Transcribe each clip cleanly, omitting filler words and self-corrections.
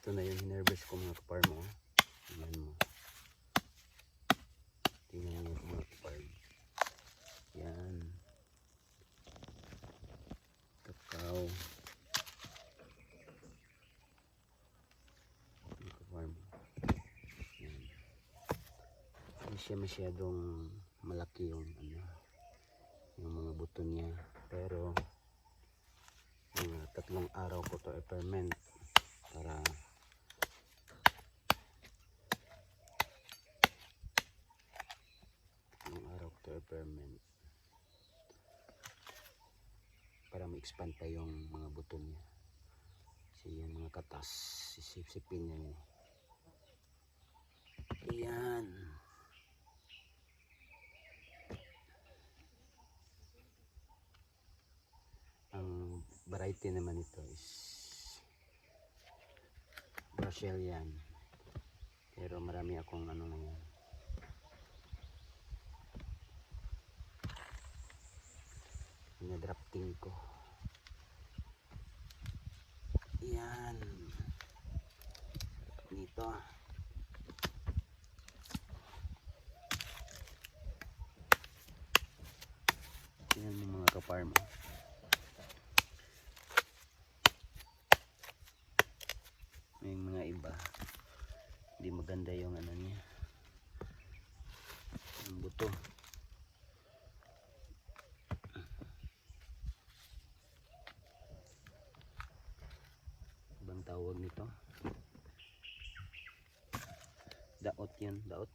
Ito na yung hinervest ko mga kaparm mo. Tingnan mo. Tingnan mo mga kaparm. Yan. Kakao. Mga kaparm. Yan. Hindi siya masyadong malaki yung yung mga buto niya. Pero mga 3 araw ko to i-ferment para ma-expand pa yung mga buto niya. Kasi yung mga katas, sisipsipin niya yun. Ayan. Ang variety naman ito is Brazilian. Pero marami akong na yan. Ina-drafting ko. Yan. Nito. Yan mo mga kaparm. May mga iba. Hindi maganda yung niya. Yung buto. Ibang tawag nito. Daot yan. Daot.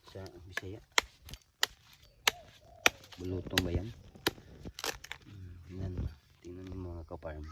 Sa Bisaya. Bulutong ba yan? Yan. Tingnan mo mga kaparm.